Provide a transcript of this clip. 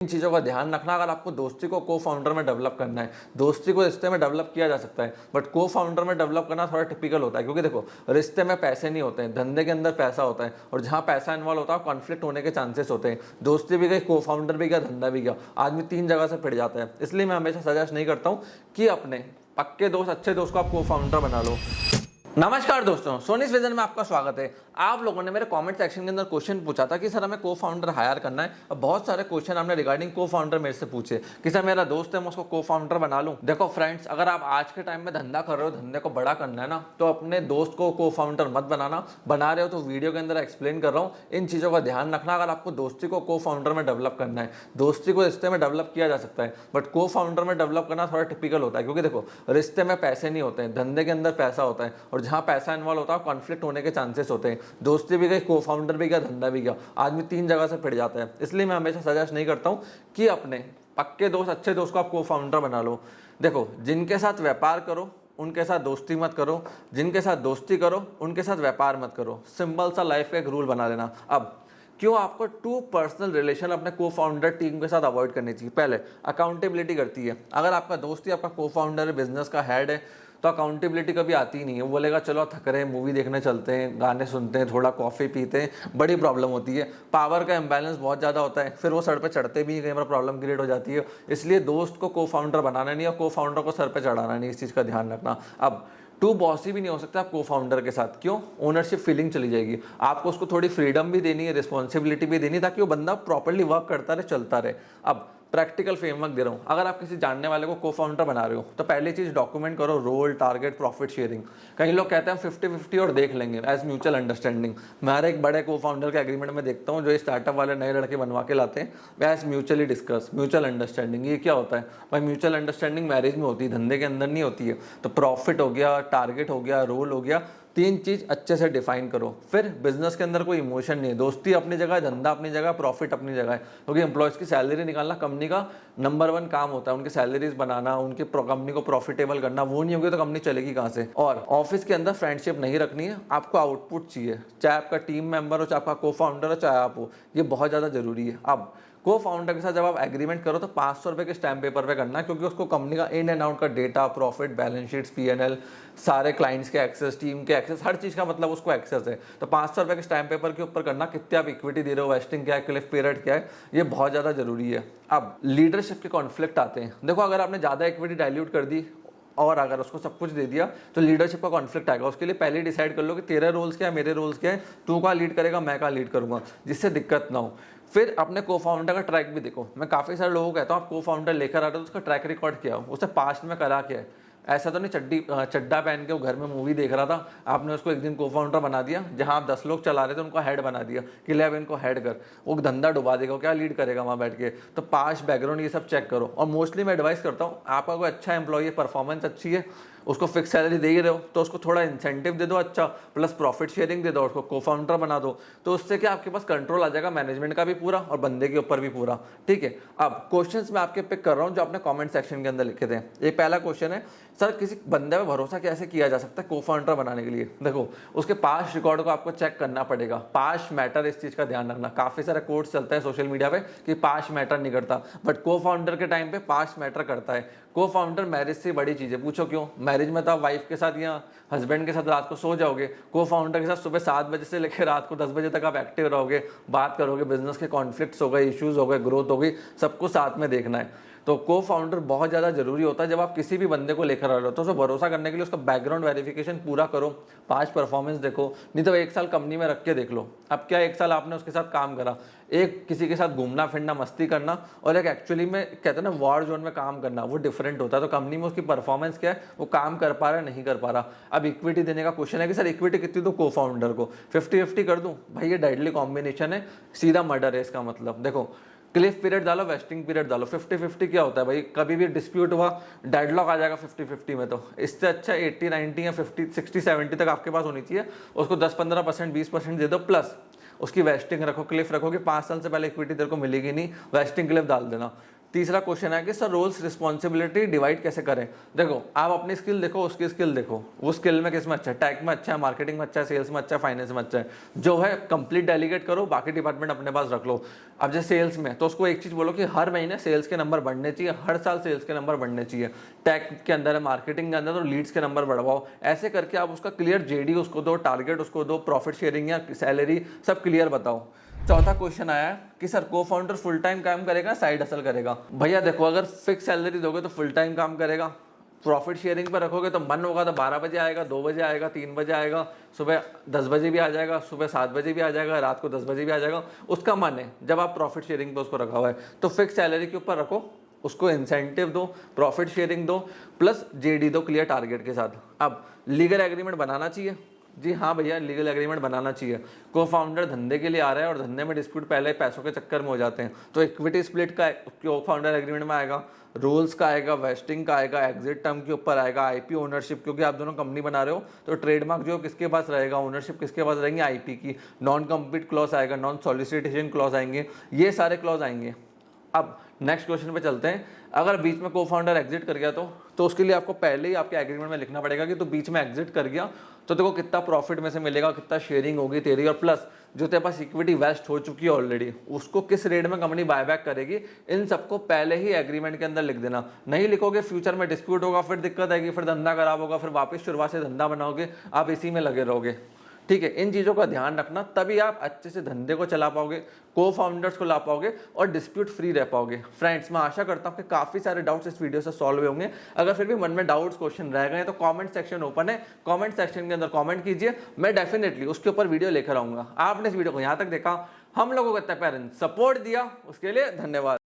इन चीज़ों का ध्यान रखना। अगर आपको दोस्ती को को फाउंडर में डेवलप करना है, दोस्ती को रिश्ते में डेवलप किया जा सकता है, बट को फाउंडर में डेवलप करना थोड़ा टिपिकल होता है, क्योंकि देखो रिश्ते में पैसे नहीं होते हैं, धंधे के अंदर पैसा होता है, और जहाँ पैसा इन्वॉल्व होता है कॉन्फ्लिक्ट होने के चांसेस होते हैं। दोस्ती भी गई, को फाउंडर भी गया, धंधा भी गया, आदमी तीन जगह से पिट जाता है। इसलिए मैं हमेशा सजेस्ट नहीं करता हूँ कि अपने पक्के दोस्त, अच्छे दोस्त को आप को फाउंडर बना लो। नमस्कार दोस्तों, सोनीस विजन में आपका स्वागत है। आप लोगों ने मेरे कमेंट सेक्शन के अंदर क्वेश्चन पूछा था कि सर हमें को फाउंडर हायर करना है, और बहुत सारे क्वेश्चन हमने रिगार्डिंग को फाउंडर मेरे से पूछे कि सर मेरा दोस्त है, मैं उसको को फाउंडर बना लूं। देखो फ्रेंड्स, अगर आप आज के टाइम में धंधा कर रहे हो, धंधे को बड़ा करना है ना, तो अपने दोस्त को फाउंडर मत बनाना। बना रहे हो तो वीडियो के अंदर एक्सप्लेन कर रहा हूँ, इन चीज़ों का ध्यान रखना। अगर आपको दोस्ती को फाउंडर में डेवलप करना है, दोस्ती को रिश्ते में डेवलप किया जा सकता है, बट को फाउंडर में डेवलप करना थोड़ा टिपिकल होता है, क्योंकि देखो रिश्ते में पैसे नहीं होते हैं, धंधे के अंदर पैसा होता है, और जहाँ पैसा इन्वॉल्व होता है कॉन्फ्लिक्ट होने के चांसेस होते हैं। दोस्ती भी गई, को फाउंडर भी गया, धंधा भी गया, आदमी तीन जगह से पिट जाता है। इसलिए मैं हमेशा सजेस्ट नहीं करता हूँ कि अपने पक्के दोस्त, अच्छे दोस्त को आप को फाउंडर बना लो। देखो, जिनके साथ व्यापार करो उनके साथ दोस्ती मत करो, जिनके साथ दोस्ती करो उनके साथ व्यापार मत करो। सिंपल सा लाइफ का एक रूल बना लेना। अब क्यों आपको टू पर्सनल रिलेशन अपने को फाउंडर टीम के साथ अवॉइड करनी चाहिए? पहले अकाउंटेबिलिटी करती है। अगर आपका दोस्त ही आपका को फाउंडर है, बिजनेस का हेड है, तो अकाउंटेबिलिटी कभी आती ही नहीं है। वो बोलेगा चलो थक रहे हैं, मूवी देखने चलते हैं, गाने सुनते हैं, थोड़ा कॉफ़ी पीते हैं, बड़ी प्रॉब्लम होती है। पावर का इम्बैलेंस बहुत ज़्यादा होता है, फिर वो सर पे चढ़ते भी कई बार प्रॉब्लम क्रिएट हो जाती है। इसलिए दोस्त को फाउंडर बनाना नहीं, और को फाउंडर को सर पे चढ़ाना नहीं, इस चीज़ का ध्यान रखना। अब टू बॉसी भी नहीं हो सकता आप को फाउंडर के साथ। क्यों? ओनरशिप फीलिंग चली जाएगी। आपको उसको थोड़ी फ्रीडम भी देनी है, रिस्पॉन्सिबिलिटी भी देनी है, ताकि वो बंदा प्रॉपर्ली वर्क करता रहे, चलता रहे। अब प्रैक्टिकल फ्रेमवर्क दे रहा हूँ। अगर आप किसी जानने वाले को फाउंडर बना रहे हो, तो पहली चीज़ डॉक्यूमेंट करो, रोल, टारगेट, प्रॉफिट शेयरिंग। कई लोग कहते हैं 50-50 और देख लेंगे एज म्यूचुअल अंडरस्टैंडिंग। मैं हर एक बड़े को फाउंडर के एग्रीमेंट में देखता हूँ, जो स्टार्टअप वाले नए लड़के बनवा के लाते हैं, as mutually discuss, mutual understanding. ये क्या होता है भाई? म्यूचुअल अंडरस्टैंडिंग मैरिज में होती है, धंधे के अंदर नहीं होती है। तो प्रॉफिट हो गया, टारगेट हो गया, रोल हो गया, तीन चीज अच्छे से डिफाइन करो। फिर बिजनेस के अंदर कोई इमोशन नहीं है, दोस्ती अपनी जगह है, धंधा अपनी जगह, प्रॉफिट अपनी जगह है। क्योंकि एम्प्लॉयज की सैलरी निकालना कंपनी का नंबर 1 काम होता है, उनकी सैलरीज बनाना, उनकी कंपनी को प्रॉफिटेबल करना। वो नहीं होगी तो कंपनी चलेगी कहाँ से? और ऑफिस के अंदर फ्रेंडशिप नहीं रखनी है, आपको आउटपुट चाहिए। चाहे आपका टीम मेंबर हो, चाहे आपका को फाउंडर हो, चाहे आप हो, ये बहुत ज़्यादा जरूरी है। अब को फाउंडर के साथ जब आप एग्रीमेंट करो तो 500 रुपये के स्टैम्प पेपर पे करना है, क्योंकि उसको कंपनी का इन एंड आउट का data, profit, balance sheets, PNL, सारे क्लाइंट्स के एक्सेस, टीम के एक्सेस, हर चीज़ का मतलब उसको एक्सेस है। तो 500 रुपये के स्टैम्प पेपर के ऊपर करना, कितने आप इक्विटी दे रहे हो, वेस्टिंग क्या है, क्लिफ पीरियड क्या है, ये बहुत ज़्यादा जरूरी है। अब लीडरशिप के कॉन्फ्लिक्ट आते हैं। देखो, अगर आपने ज़्यादा इक्विटी डाइल्यूट कर दी और अगर उसको सब कुछ दे दिया तो लीडरशिप का कॉन्फ्लिक्ट आएगा। उसके लिए पहले डिसाइड कर लो कि तेरे रोल्स क्या है, मेरे रोल्स क्या है, तू कहाँ लीड करेगा, मैं कहाँ लीड करूंगा, जिससे दिक्कत ना हो। फिर अपने को फाउंडर का ट्रैक भी देखो। मैं काफ़ी सारे लोगों को कहता हूँ आप को फाउंडर लेकर आ रहे हो तो उसका ट्रैक रिकॉर्ड क्या हो, उससे पास्ट में करा क्या है। ऐसा तो नहीं चड्डा पहन के वो घर में मूवी देख रहा था, आपने उसको एक दिन को फाउंडर बना दिया, जहां आप 10 लोग चला रहे थे उनको हेड बना दिया कि ले अब इनको हेड कर। वो धंधा डुबा देगा, क्या लीड करेगा वहां बैठ के? तो पास्ट बैकग्राउंड ये सब चेक करो। और मोस्टली मैं एडवाइस करता हूँ, आपका कोई अच्छा एम्प्लॉय है, परफॉर्मेंस अच्छी है, उसको फिक्स सैलरी दे ही रहे हो, तो उसको थोड़ा इंसेंटिव दे दो अच्छा, प्लस प्रॉफिट शेयरिंग दे दो, उसको को फाउंडर बना दो। तो उससे क्या आपके पास कंट्रोल आ जाएगा, मैनेजमेंट का भी पूरा और बंदे के ऊपर भी पूरा। ठीक है। अब क्वेश्चंस मैं आपके पिक कर रहा हूँ जो आपने कमेंट सेक्शन के अंदर लिखे थे। एक पहला क्वेश्चन है, सर किसी बंदे पे भरोसा कैसे किया जा सकता है को फाउंडर बनाने के लिए? देखो, उसके पास्ट रिकॉर्ड को आपको चेक करना पड़ेगा। पास्ट मैटर, इस चीज का ध्यान रखना। काफी सारे कोट्स चलते हैं सोशल मीडिया पे कि पास्ट मैटर नहीं करता, बट को फाउंडर के टाइम पे पास्ट मैटर करता है। को फाउंडर मैरिज से बड़ी चीज है। पूछो क्यों? मैरिज में तो आप वाइफ के साथ या हस्बैंड के साथ रात को सो जाओगे, को फाउंडर के साथ सुबह 7 बजे से लेकर रात को 10 बजे तक आप एक्टिव रहोगे, बात करोगे, बिजनेस के कॉन्फ्लिक्ट्स हो गए, इश्यूज हो गए, ग्रोथ हो गई, सबको साथ में देखना है। तो को फाउंडर बहुत ज़्यादा जरूरी होता है जब आप किसी भी बंदे को लेकर आ रहे हो। तो उसको भरोसा करने के लिए उसका बैकग्राउंड वेरिफिकेशन पूरा करो, पास्ट परफॉर्मेंस देखो, नहीं तो 1 साल कंपनी में रख के देख लो। अब क्या 1 साल आपने उसके साथ काम करा, एक किसी के साथ घूमना फिरना, मस्ती करना, और एक एक्चुअली में कहते हैं ना वॉर जोन में काम करना, वो डिफरेंट होता है। तो कंपनी में उसकी परफॉर्मेंस क्या है, वो काम कर पा रहा है, नहीं कर पा रहा। अब इक्विटी देने का क्वेश्चन है कि सर इक्विटी कितनी दूं को फाउंडर को? 50-50 कर दूं? भाई ये डेडली कॉम्बिनेशन है, सीधा मर्डर है इसका मतलब। देखो, क्लिफ पीरियड डालो, वेस्टिंग पीरियड डालो। 50-50 क्या होता है भाई? कभी भी डिस्प्यूट हुआ, डेडलॉक आ जाएगा 50-50 में। तो इससे अच्छा 80-90 या 50-60-70 तक आपके पास होनी चाहिए। उसको 10-15%, 20% दे दो, प्लस उसकी वेस्टिंग रखो, क्लिफ रखो कि 5 साल से पहले इक्विटी तेरे को मिलेगी नहीं, वेस्टिंग क्लिफ डाल देना। तीसरा क्वेश्चन है कि सर रोल्स रिस्पॉन्सिबिलिटी डिवाइड कैसे करें। देखो आप अपनी स्किल देखो, उसकी स्किल देखो, वो स्किल में किस में अच्छा है, टेक में अच्छा है, मार्केटिंग में अच्छा है, सेल्स में अच्छा है, फाइनेंस में अच्छा है, जो है कंप्लीट डेलीगेट करो, बाकी डिपार्टमेंट अपने पास रख लो। अब जैसे सेल्स में तो उसको एक चीज बोलो कि हर महीने सेल्स के नंबर बढ़ने चाहिए, हर साल सेल्स के नंबर बढ़ने चाहिए। टेक के अंदर है, मार्केटिंग के अंदर तो लीड्स के नंबर बढ़वाओ। ऐसे करके आप उसका क्लियर जेडी उसको दो, टारगेट उसको दो, प्रॉफिट शेयरिंग या सैलरी सब क्लियर बताओ। चौथा क्वेश्चन आया कि सर को फाउंडर फुल टाइम काम करेगा, साइड हसल करेगा। भैया देखो, अगर फिक्स सैलरी दोगे तो फुल टाइम काम करेगा, प्रॉफिट शेयरिंग पर रखोगे तो मन होगा तो 12 बजे आएगा, 2 बजे आएगा, 3 बजे आएगा, सुबह 10 बजे भी आ जाएगा, सुबह 7 बजे भी आ जाएगा, रात को 10 बजे भी आ जाएगा, उसका मन है। जब आप प्रॉफिट शेयरिंग पे उसको रखा हुआ है तो फिक्स सैलरी के ऊपर रखो, उसको इंसेंटिव दो, प्रॉफिट शेयरिंग दो, प्लस जेडी दो क्लियर टारगेट के साथ। अब लीगल एग्रीमेंट बनाना चाहिए, जी हाँ भैया लीगल एग्रीमेंट बनाना चाहिए। को फाउंडर धंधे के लिए आ रहा है और धंधे में डिस्प्यूट पहले पैसों के चक्कर में हो जाते हैं, तो इक्विटी स्प्लिट का को फाउंडर एग्रीमेंट में आएगा, रूल्स का आएगा, वेस्टिंग का आएगा, एग्जिट टर्म के ऊपर आएगा, आईपी ओनरशिप, क्योंकि आप दोनों कंपनी बना रहे हो तो ट्रेडमार्क जो किसके पास रहेगा, ओनरशिप किसके पास रहेंगे, आईपी की। नॉन कम्पीट क्लॉज आएगा, नॉन सॉलिसिटेशन क्लॉज आएंगे, ये सारे क्लॉज आएंगे। अब नेक्स्ट क्वेश्चन पे चलते हैं। अगर बीच में को फाउंडर एग्जिट कर गया तो उसके लिए आपको पहले ही आपके एग्रीमेंट में लिखना पड़ेगा कि तो बीच में एग्जिट कर गया तो देखो कितना प्रॉफिट में से मिलेगा, कितना शेयरिंग होगी तेरी, और प्लस जो तेरे पास इक्विटी वेस्ट हो चुकी है ऑलरेडी उसको किस रेट में कंपनी बायबैक करेगी, इन सबको पहले ही एग्रीमेंट के अंदर लिख देना। नहीं लिखोगे फ्यूचर में डिस्प्यूट होगा, फिर दिक्कत आएगी, फिर धंधा खराब होगा, फिर वापस शुरुआत से धंधा बनाओगे, आप इसी में लगे रहोगे। ठीक है, इन चीज़ों का ध्यान रखना, तभी आप अच्छे से धंधे को चला पाओगे, को फाउंडर्स को ला पाओगे और डिस्प्यूट फ्री रह पाओगे। फ्रेंड्स, मैं आशा करता हूँ कि काफ़ी सारे डाउट्स इस वीडियो से सॉल्व होंगे। अगर फिर भी मन में डाउट्स क्वेश्चन रह गए तो कमेंट सेक्शन ओपन है, कमेंट सेक्शन के अंदर कमेंट कीजिए, मैं डेफिनेटली उसके ऊपर वीडियो लेकर आऊँगा। आपने इस वीडियो को यहाँ तक देखा, हम लोगों को इतना प्यार सपोर्ट दिया, उसके लिए धन्यवाद।